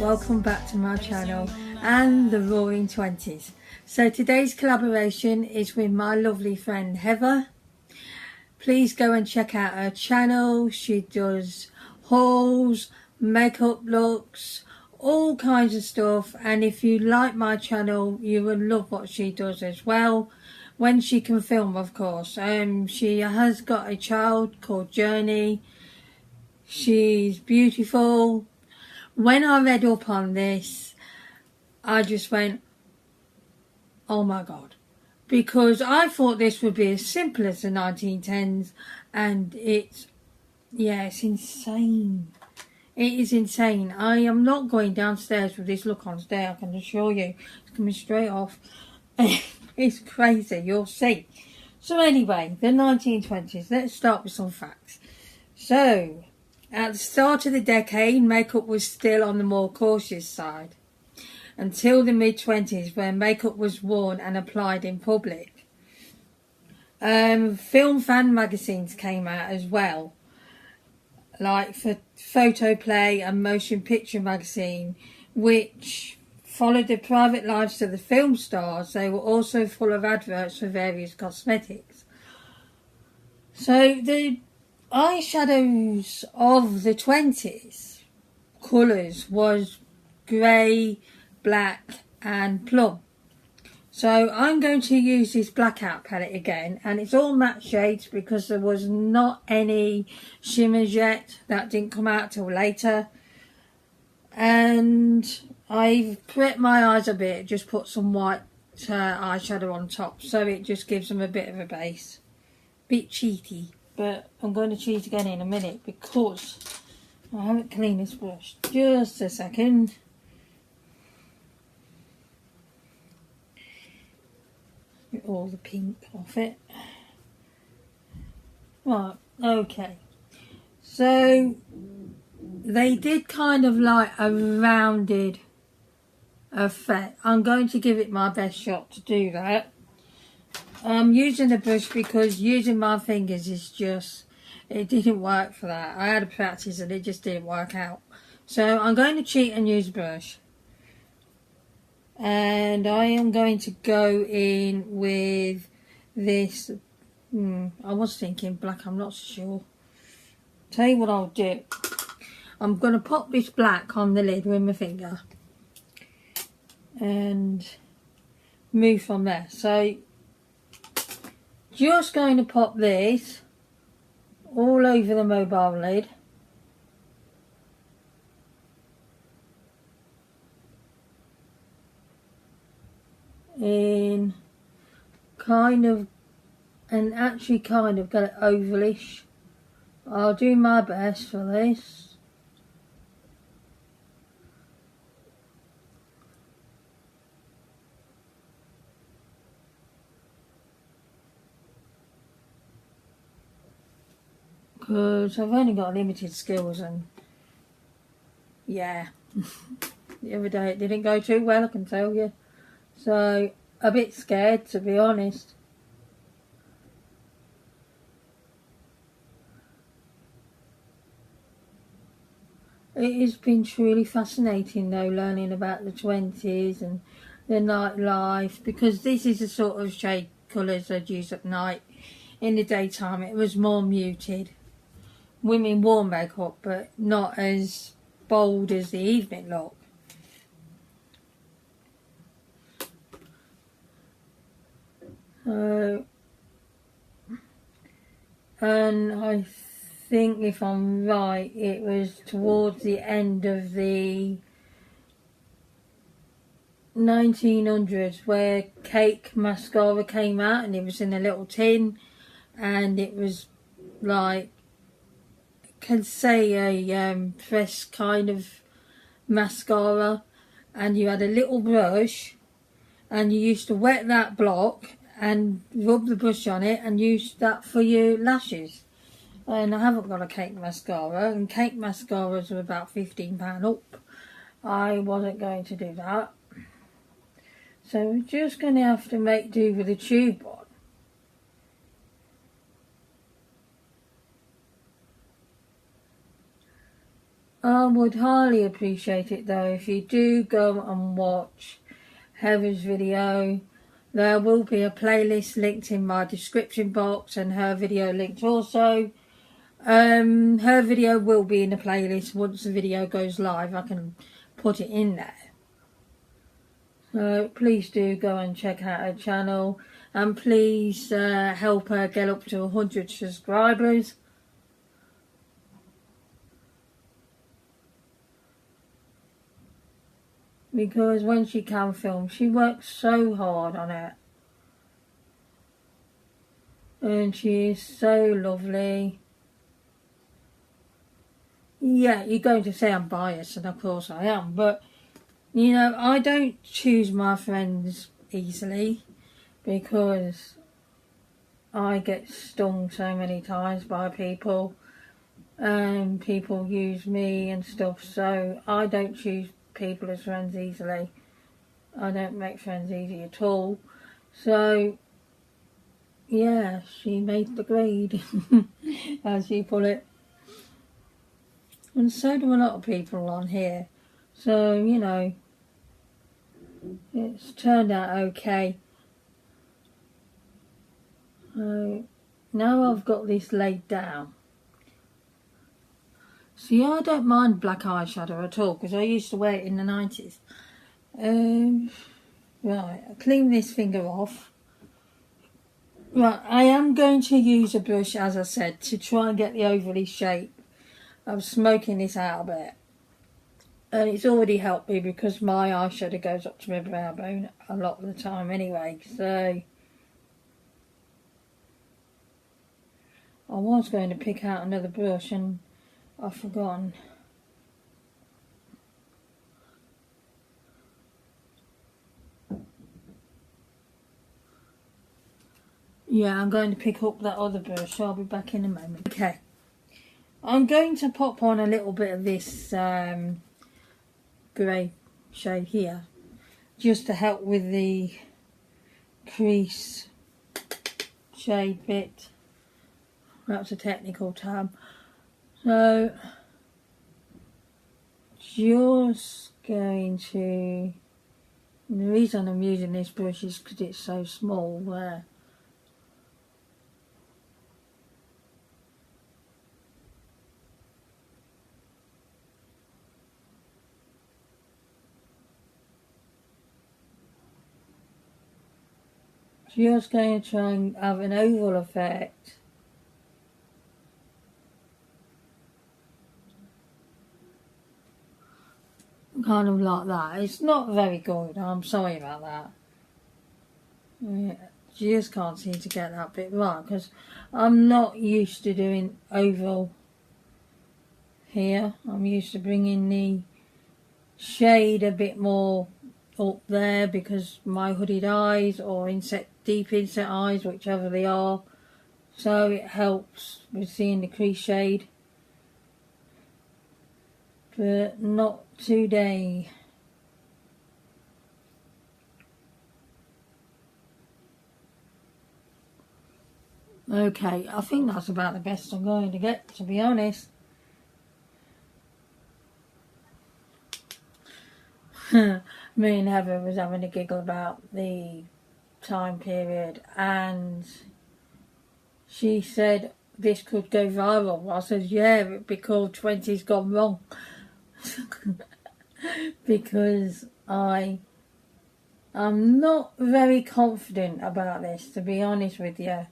welcome back to my channel and the Roaring Twenties. So today's collaboration is with my lovely friend Heather. Please go and check out her channel. She does hauls, makeup looks, all kinds of stuff, and if you like my channel you will love what she does as well, when she can film, of course. She has got a child called Journey. She's beautiful. When I read up on this, I just went, oh my god, because I thought this would be as simple as the 1910s, and it's insane. It is insane. I am not going downstairs with this look on today, I can assure you. It's coming straight off. It's crazy, you'll see. So anyway, the 1920s, let's start with some facts. So, at the start of the decade, makeup was still on the more cautious side, until the mid-20s, where makeup was worn and applied in public. Film fan magazines came out as well, like for Photo Play and Motion Picture magazine, which followed the private lives of the film stars. They were also full of adverts for various cosmetics. So the eyeshadows of the 20s, colours was grey, black and plum. So I'm going to use this blackout palette again, and it's all matte shades because there was not any shimmers yet. That didn't come out till later. And I've prepped my eyes a bit, just put some white eyeshadow on top, so it just gives them a bit of a base. Bit cheaty, but I'm going to cheat again in a minute because I haven't cleaned this brush. Just a second. Get all the pink off it. Right, okay. So they did kind of like a rounded effect. I'm going to give it my best shot to do that. I'm using the brush because using my fingers is just, it didn't work for that. I had to practice and it just didn't work out. So I'm going to cheat and use brush. And I am going to go in with this, I was thinking black, I'm not sure. Tell you what I'll do. I'm going to pop this black on the lid with my finger and move from there. So just going to pop this all over the mobile lid. In kind of, and actually kind of get it ovalish. I'll do my best for this. Because I've only got limited skills, and yeah, the other day it didn't go too well, I can tell you. So, a bit scared, to be honest. It has been truly fascinating though, learning about the 20s and the nightlife, because this is the sort of shade colours I'd use at night. In the daytime it was more muted. Women wore makeup, but not as bold as the evening look. And I think, if I'm right, it was towards the end of the 1900s where Cake mascara came out, and it was in a little tin, and it was like, I can say a pressed kind of mascara, and you had a little brush and you used to wet that block and rub the brush on it and use that for your lashes. And I haven't got a Cake mascara, and Cake mascaras are about £15 up. I wasn't going to do that, so we're just going to have to make do with a tube one. I would highly appreciate it though if you do go and watch Heather's video. There will be a playlist linked in my description box and her video linked also. Her video will be in the playlist. Once the video goes live, I can put it in there. So please do go and check out her channel, and please help her get up to 100 subscribers. Because when she can film, she works so hard on it. And she is so lovely. Yeah, you're going to say I'm biased, and of course I am, but you know, I don't choose my friends easily because I get stung so many times by people and people use me and stuff, so I don't choose people as friends easily. I don't make friends easy at all. So yeah, she made the grade as you put it, and so do a lot of people on here, so you know, it's turned out okay. So now I've got this laid down. See, I don't mind black eyeshadow at all because I used to wear it in the 90s. Right, I'll clean this finger off. Right, I am going to use a brush, as I said, to try and get the overly shape. I'm smoking this out a bit. And it's already helped me because my eyeshadow goes up to my brow bone a lot of the time anyway. So I was going to pick out another brush and I've forgotten. Yeah, I'm going to pick up that other brush. I'll be back in a moment. Okay. I'm going to pop on a little bit of this grey shade here, just to help with the crease shade bit. That's a technical term. So, just going to, the reason I'm using this brush is because it's so small there. Just going to try and have an oval effect. Kind of like that. It's not very good. I'm sorry about that. Yeah, just can't seem to get that bit right because I'm not used to doing oval here. I'm used to bringing the shade a bit more up there because my hooded eyes or deep inset eyes, whichever they are, so it helps with seeing the crease shade, but not today. Okay, I think that's about the best I'm going to get, to be honest. Me and Heather was having a giggle about the time period, and she said this could go viral. I said, yeah, it'd be called 20's Gone Wrong. Because I'm not very confident about this, to be honest with you.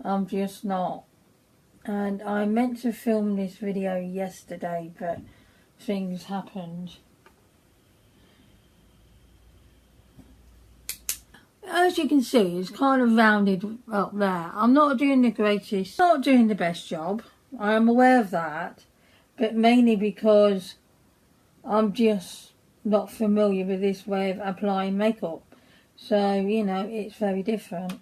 I'm just not. And I meant to film this video yesterday, but things happened. As you can see, it's kind of rounded up there. I'm not doing the greatest, not doing the best job. I am aware of that, but mainly because I'm just not familiar with this way of applying makeup. So, you know, it's very different.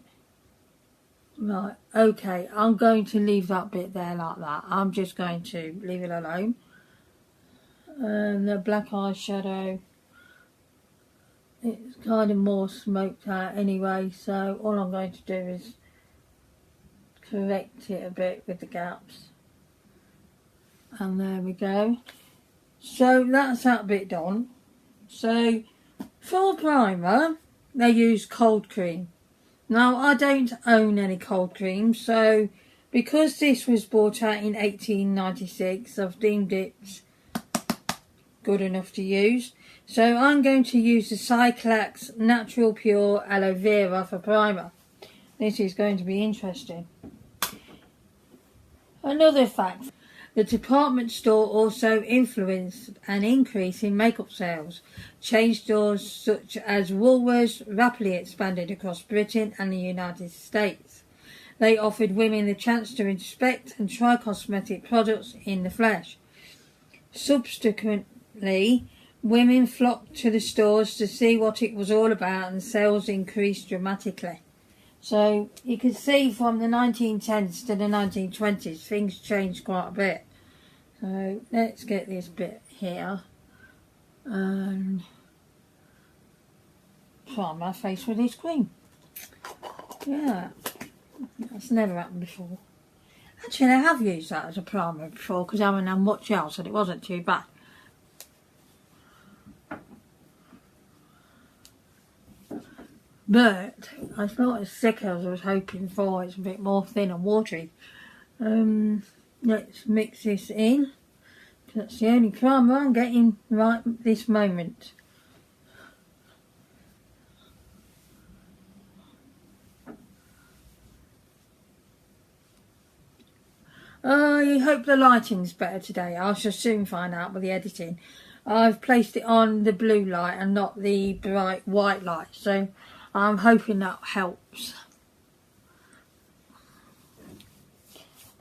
Right, okay, I'm going to leave that bit there like that. I'm just going to leave it alone. And the black eyeshadow, it's kind of more smoked out anyway, so all I'm going to do is correct it a bit with the gaps. And there we go. So that's that bit done. So for primer, they use cold cream. Now I don't own any cold cream, so because this was bought out in 1896, I've deemed it good enough to use. So I'm going to use the Cyclax Natural Pure Aloe Vera for primer. This is going to be interesting. Another fact, the department store also influenced an increase in makeup sales. Chain stores such as Woolworths rapidly expanded across Britain and the United States. They offered women the chance to inspect and try cosmetic products in the flesh. Subsequently, women flocked to the stores to see what it was all about, and sales increased dramatically. So you can see from the 1910s to the 1920s, things changed quite a bit. So let's get this bit here and prime my face with this cream. Yeah, that's never happened before. Actually, I have used that as a primer before because I haven't had much else and it wasn't too bad. But it's not as thick as I was hoping for. It's a bit more thin and watery. Let's mix this in. That's the only primer I'm getting right this moment. I hope the lighting's better today. I shall soon find out with the editing. I've placed it on the blue light and not the bright white light, so I'm hoping that helps.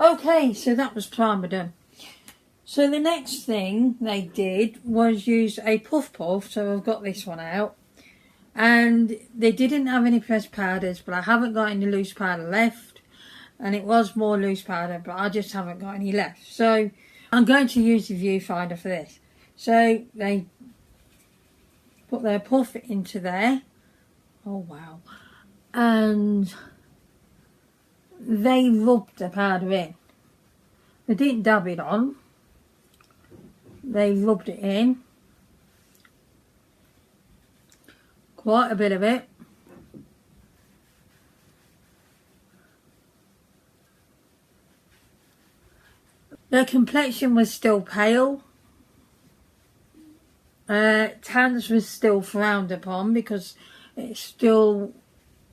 Okay, so that was primer done. So the next thing they did was use a puff, so I've got this one out. And they didn't have any pressed powders, but I haven't got any loose powder left. And it was more loose powder, but I just haven't got any left. So I'm going to use the viewfinder for this. So they put their puff into there. Oh wow. And they rubbed the powder in. They didn't dab it on. They rubbed it in. Quite a bit of it. Their complexion was still pale. Tans was still frowned upon because it still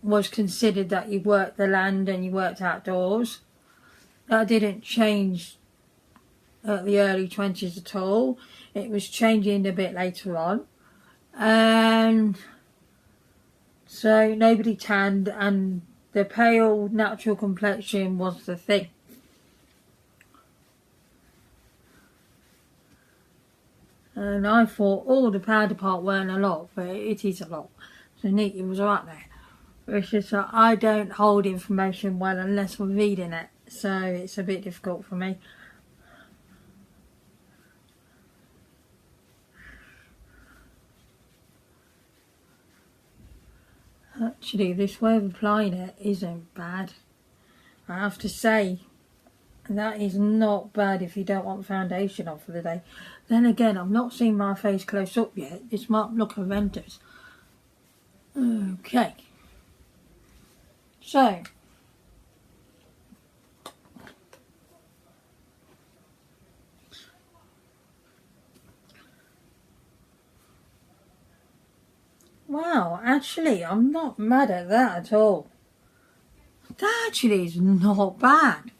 was considered that you worked the land and you worked outdoors. That didn't change at the early 20s at all. It was changing a bit later on. And so nobody tanned, and the pale natural complexion was the thing. And I thought, oh, the powder part weren't a lot, but it is a lot. So Nikki was right there. It's just that I don't hold information well unless we're reading it, so it's a bit difficult for me. Actually, this way of applying it isn't bad. I have to say, that is not bad if you don't want foundation on for the day. Then again, I've not seen my face close up yet. This might look horrendous. Okay. So. Wow, actually, I'm not mad at that at all. That actually is not bad.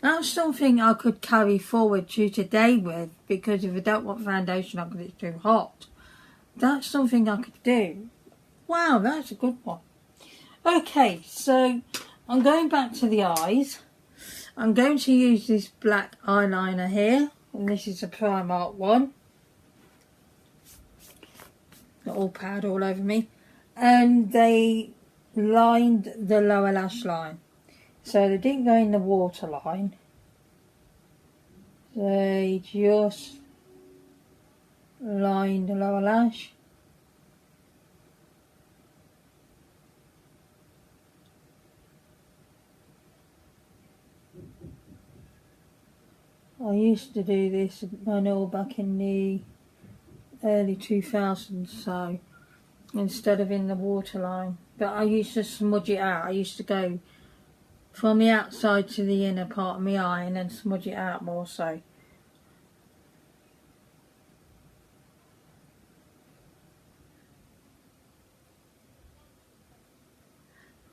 That's something I could carry forward to today with, because if I don't want foundation on because it's too hot, that's something I could do. Wow, that's a good one. Okay, so I'm going back to the eyes. I'm going to use this black eyeliner here, and this is a Primark one. Got all powder all over me. And they lined the lower lash line. So they didn't go in the waterline. They just lined the lower lash. I used to do this, I know, back in the early 2000s, so instead of in the waterline. But I used to smudge it out. I used to go from the outside to the inner part of my eye and then smudge it out more so.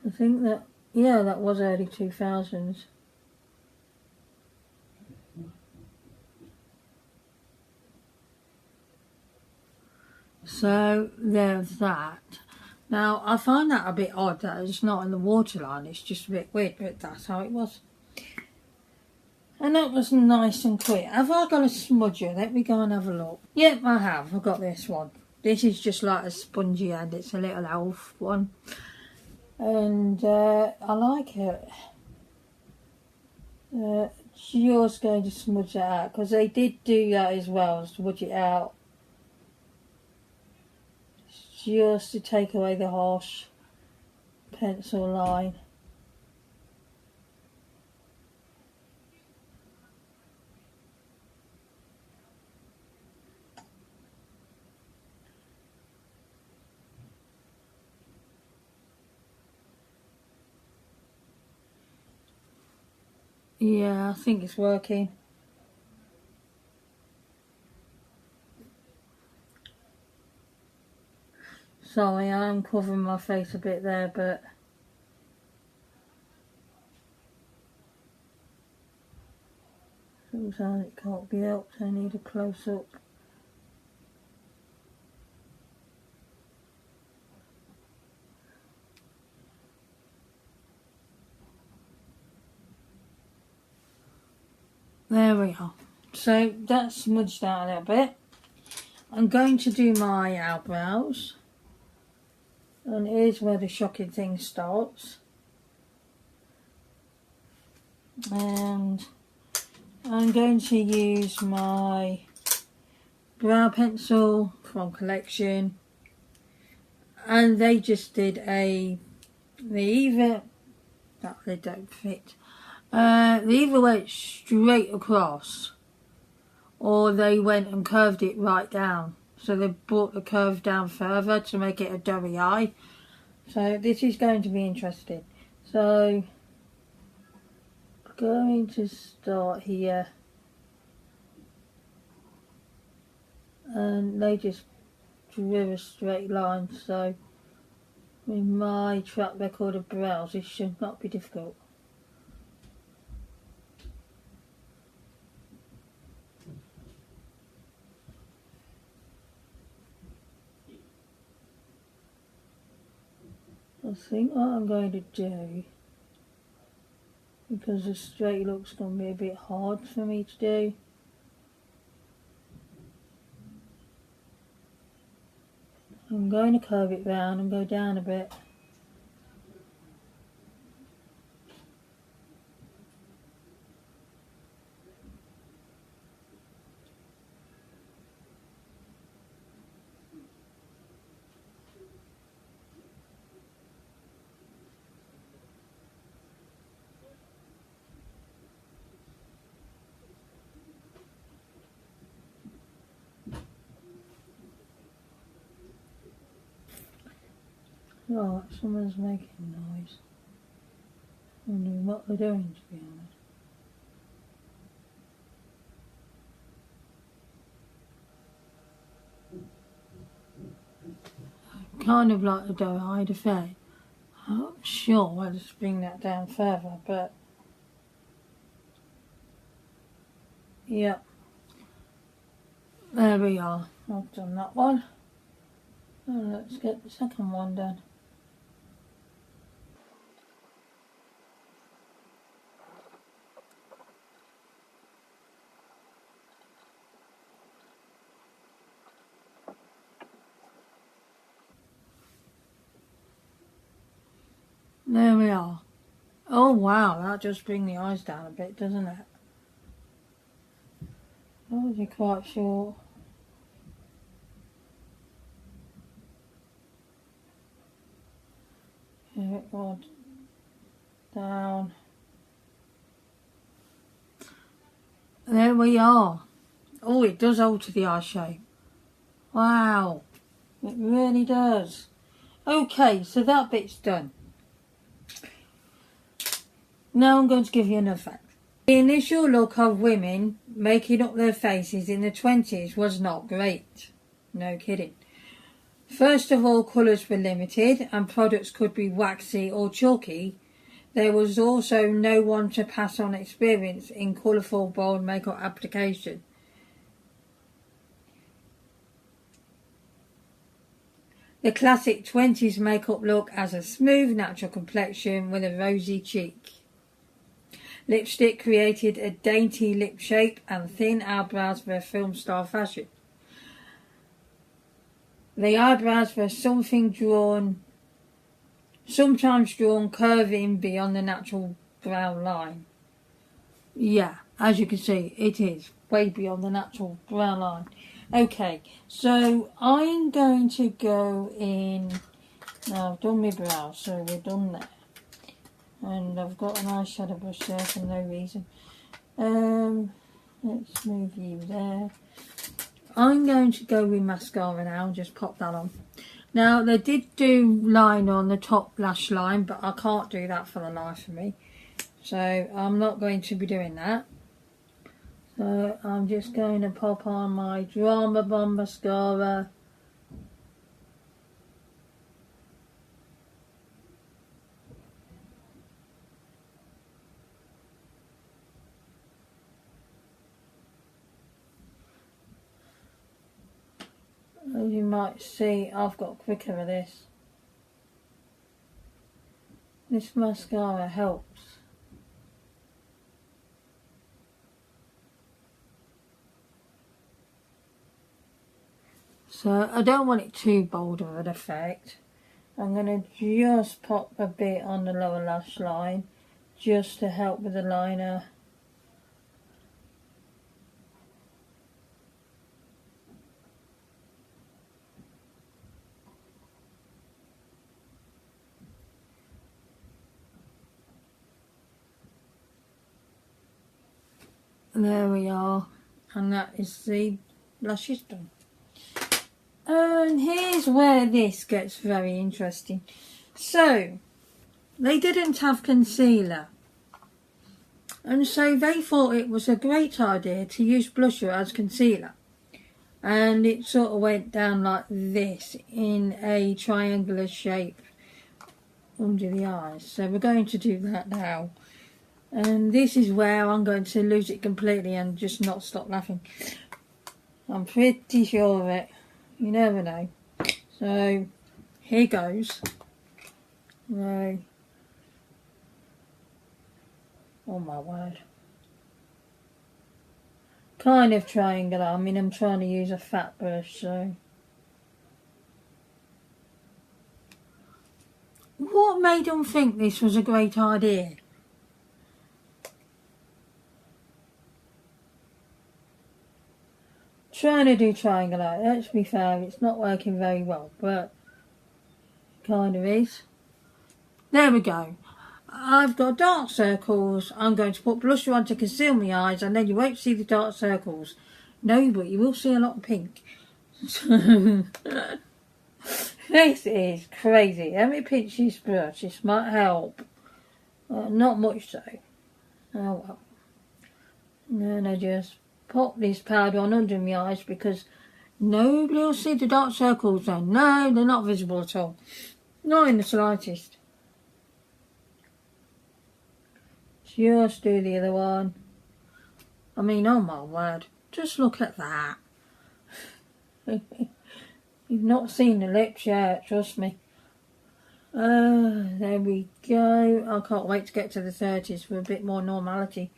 I think that, yeah, that was early 2000s. So there's that. Now, I find that a bit odd that it's not in the waterline, it's just a bit weird, but that's how it was. And that was nice and quick. Have I got a smudger? Let me go and have a look. Yep, I have. I've got this one. This is just like a spongy end. It's a little elf one. And I like it. Just going to smudge that out, because they did do that as well, smudge it out. Just to take away the harsh pencil line. Yeah, I think it's working. Sorry, I am covering my face a bit there, but sometimes it can't be helped. I need a close-up. There we are. So that's smudged out a little bit. I'm going to do my eyebrows. And here's where the shocking thing starts. And I'm going to use my brow pencil from Collection. And they just did they either don't fit. They either went straight across or they went and curved it right down. So they brought the curve down further to make it a doughy eye. So this is going to be interesting. So I'm going to start here. And they just drew a straight line. So with my track record of brows, this should not be difficult. I think what I'm going to do, because the straight look's going to be a bit hard for me to do, I'm going to curve it round and go down a bit. Right, someone's making noise. Wondering what they're doing, to be honest. Kind of like the doe-eyed effect. I'm not sure I'll just bring that down further, but yeah. There we are. I've done that one. And let's get the second one done. There we are. Oh wow, that just brings the eyes down a bit, doesn't it? That was quite short. Here it goes down. There we are. Oh, it does alter the eye shape. Wow, it really does. Okay, so that bit's done. Now I'm going to give you another fact. The initial look of women making up their faces in the 20s was not great. No kidding. First of all, colours were limited and products could be waxy or chalky. There was also no one to pass on experience in colourful, bold makeup application. The classic 20s makeup look has a smooth, natural complexion with a rosy cheek. Lipstick created a dainty lip shape and thin eyebrows for a film star fashion. The eyebrows were sometimes drawn curving beyond the natural brow line. Yeah, as you can see, it is way beyond the natural brow line. Okay, so I'm going to go in. Now I've done my brows, so we're done there. And I've got an eyeshadow brush there for no reason. Let's move you there. I'm going to go with mascara now, just pop that on. Now, they did do line on the top lash line, but I can't do that for the life of me. So, I'm not going to be doing that. So, I'm just going to pop on my Drama Bomb mascara. As you might see, I've got quicker with this. This mascara helps. So I don't want it too bold of an effect. I'm going to just pop a bit on the lower lash line just to help with the liner. There we are, and that is the lashes done. And here's where this gets very interesting. So, they didn't have concealer, and so they thought it was a great idea to use blusher as concealer. And it sort of went down like this in a triangular shape under the eyes. So we're going to do that now. And this is where I'm going to lose it completely and just not stop laughing. I'm pretty sure of it. You never know. So, here goes. Right. Oh my word. Kind of triangular. I mean, I'm trying to use a fat brush, so. What made them think this was a great idea? Trying to do triangular. Let's be fair, it's not working very well, but kind of is. There we go. I've got dark circles. I'm going to put blusher on to conceal my eyes, and then you won't see the dark circles. No, but you will see a lot of pink. This is crazy. Let me pinch this brush. This might help. Not much so. Oh well. And then I just pop this powder on under my eyes because nobody will see the dark circles then. No, they're not visible at all. Not in the slightest. Just do the other one. I mean, oh my word. Just look at that. You've not seen the lips yet, trust me. There we go. I can't wait to get to the 30s for a bit more normality.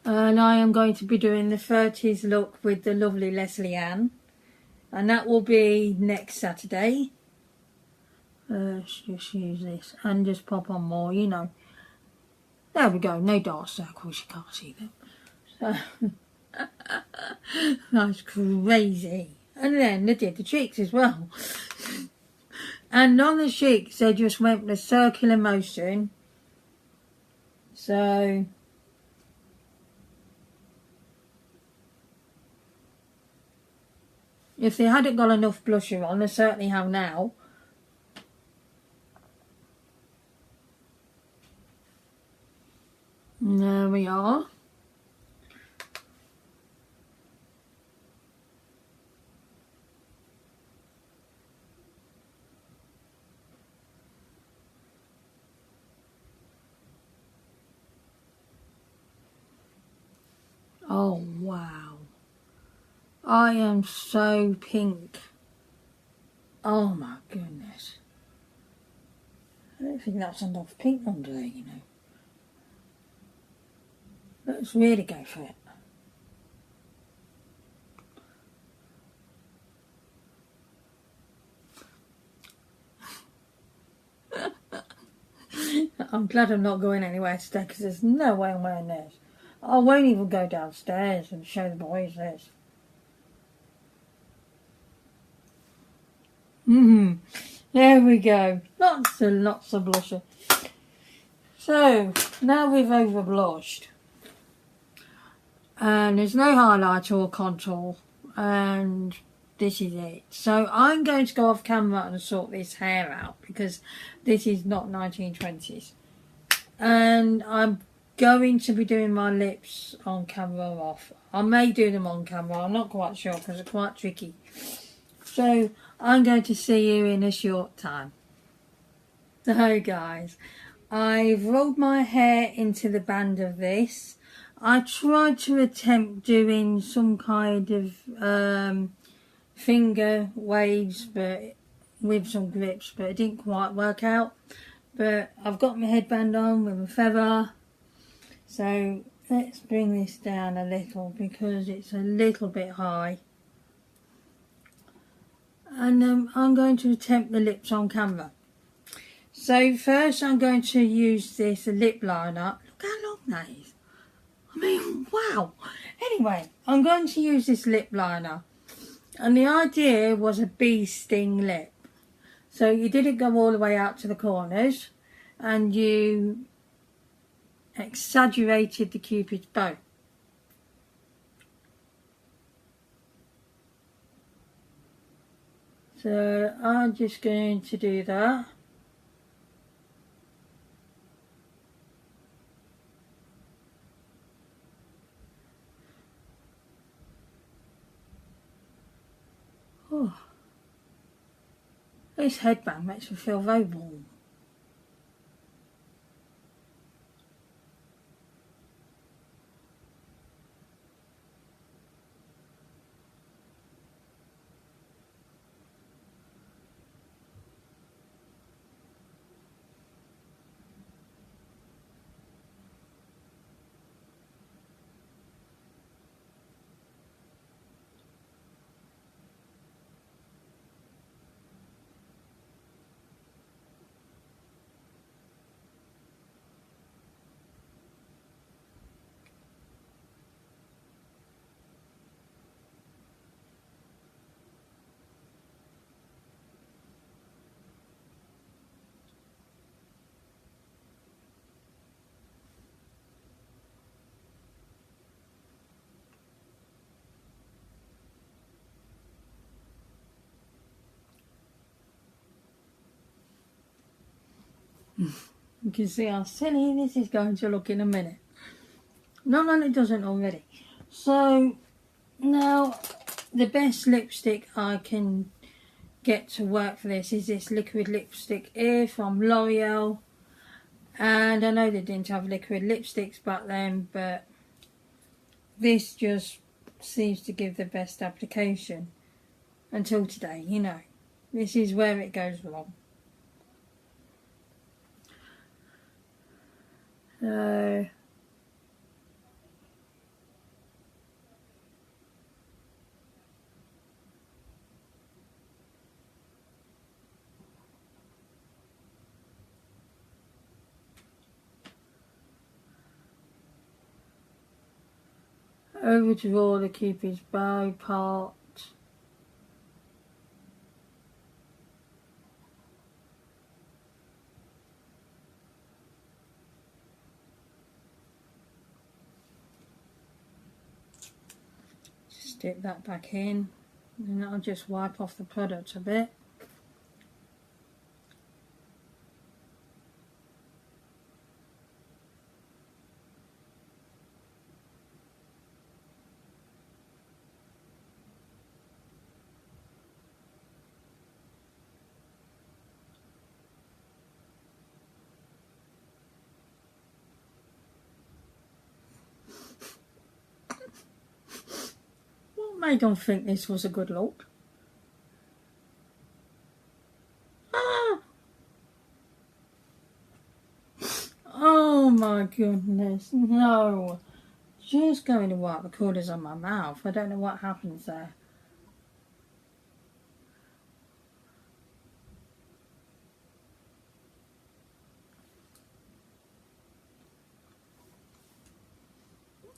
And I am going to be doing the 30s look with the lovely Leslie Ann. And that will be next Saturday. Let's just use this and just pop on more, you know. There we go, no dark circles, you can't see them. So, that's crazy. And then they did the cheeks as well. And on the cheeks, they just went with a circular motion. So if they hadn't got enough blusher on, they certainly have now. And there we are. Oh wow, I am so pink. Oh my goodness, I don't think that's enough pink under there, you know. Let's really go for it. I'm glad I'm not going anywhere today because there's no way I'm wearing this. I won't even go downstairs and show the boys this. There we go. Lots and lots of blusher. So now we've over blushed. And there's no highlighter or contour. And this is it. So I'm going to go off camera and sort this hair out because this is not 1920s. And I'm going to be doing my lips on camera or off. I may do them on camera, I'm not quite sure because they're quite tricky. So I'm going to see you in a short time. So guys, I've rolled my hair into the band of this. I tried to attempt doing some kind of finger waves but with some grips, but it didn't quite work out. But I've got my headband on with a feather. So let's bring this down a little because it's a little bit high. And I'm going to attempt the lips on camera. So first I'm going to use this lip liner. Look how long that is. I mean, wow. Anyway, I'm going to use this lip liner. And the idea was a bee sting lip. So you didn't go all the way out to the corners. And you exaggerated the cupid's bow. So I'm just going to do that. Oh, this headband makes me feel very warm. You can see how silly this is going to look in a minute. No, it doesn't already. So now the best lipstick I can get to work for this is this liquid lipstick here from L'Oreal. And I know they didn't have liquid lipsticks back then, but this just seems to give the best application until today, you know. This is where it goes wrong. So overdraw the cupid's bow part. dip that back in, and I'll just wipe off the product a bit. What made them think this was a good look? Oh my goodness, no. Just going to wipe the corners on my mouth. I don't know what happens there.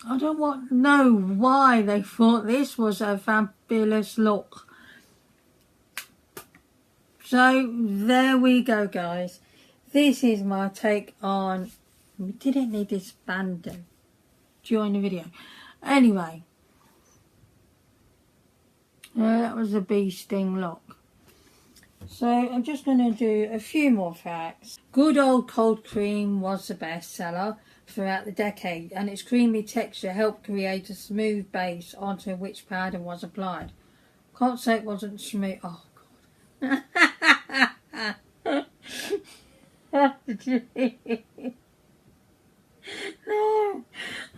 I don't know why they thought this was a fabulous look. So there we go, guys. This is my take on... We didn't need this bando during the video. Anyway, that was a bee sting look. So I'm just going to do a few more facts. Good old cold cream was the best seller throughout the decade, and its creamy texture helped create a smooth base onto which powder was applied. Can't say it wasn't smooth. Oh god. No,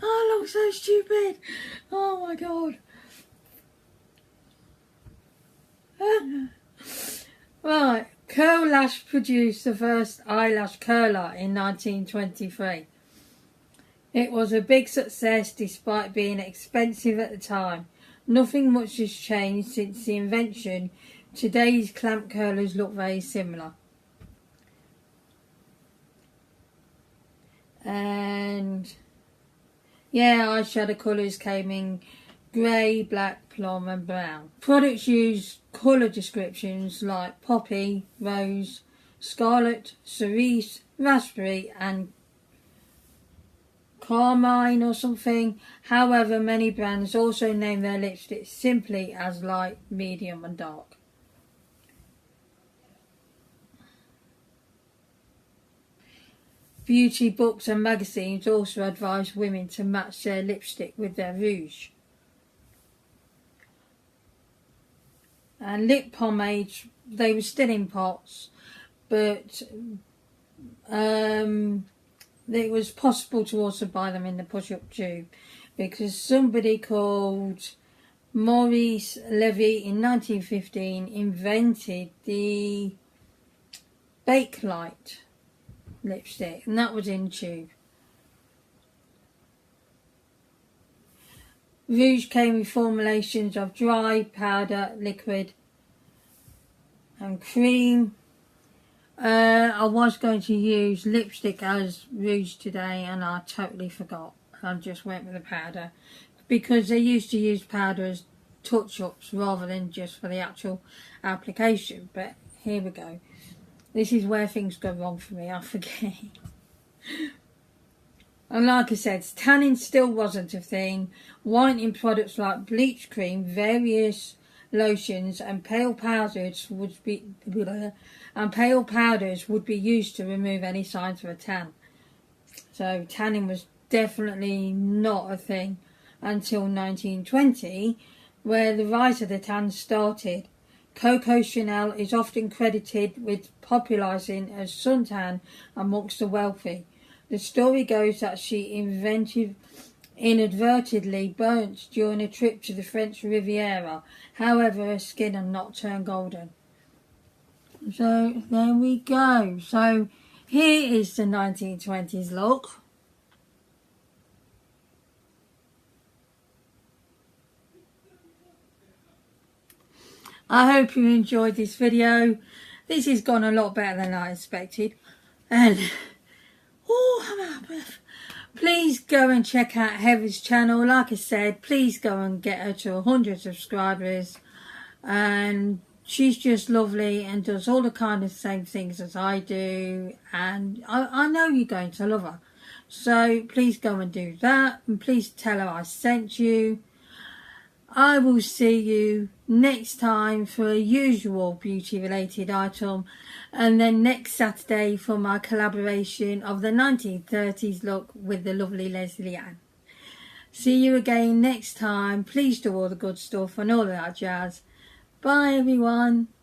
I look so stupid. Oh my god. Right, Curl Lash produced the first eyelash curler in 1923. It was a big success despite being expensive at the time. Nothing much has changed since the invention. Today's clamp curlers look very similar. And yeah, eyeshadow colours came in grey, black, plum and brown. Products use colour descriptions like poppy, rose, scarlet, cerise, raspberry and carmine or something. However, many brands also name their lipsticks simply as light, medium and dark. Beauty books and magazines also advise women to match their lipstick with their rouge. And lip pomades, they were still in pots, but it was possible to also buy them in the push-up tube, because somebody called Maurice Levy in 1915 invented the Bakelite lipstick, and that was in tube. Rouge came with formulations of dry, powder, liquid and cream. I was going to use lipstick as rouge today and I totally forgot. I just went with the powder because they used to use powder as touch-ups rather than just for the actual application. But here we go. This is where things go wrong for me, I forget. And like I said, tanning still wasn't a thing. Whitening products like bleach cream, various lotions and pale powders would be used to remove any signs of a tan. So tanning was definitely not a thing until 1920, where the rise of the tan started. Coco Chanel is often credited with popularising a suntan amongst the wealthy. The story goes that she inadvertently burnt during a trip to the French Riviera. However, her skin had not turned golden. So there we go. So here is the 1920s look. I hope you enjoyed this video. This has gone a lot better than I expected. And I'm out of breath. Please go and check out Heather's channel. Like I said, please go and get her to 100 subscribers. And she's just lovely and does all the kind of same things as I do. And I know you're going to love her. So please go and do that. And please tell her I sent you. I will see you next time for a usual beauty related item, and then next Saturday for my collaboration of the 1930s look with the lovely Leslie Ann. See you again next time. Please do all the good stuff and all of that jazz. Bye everyone.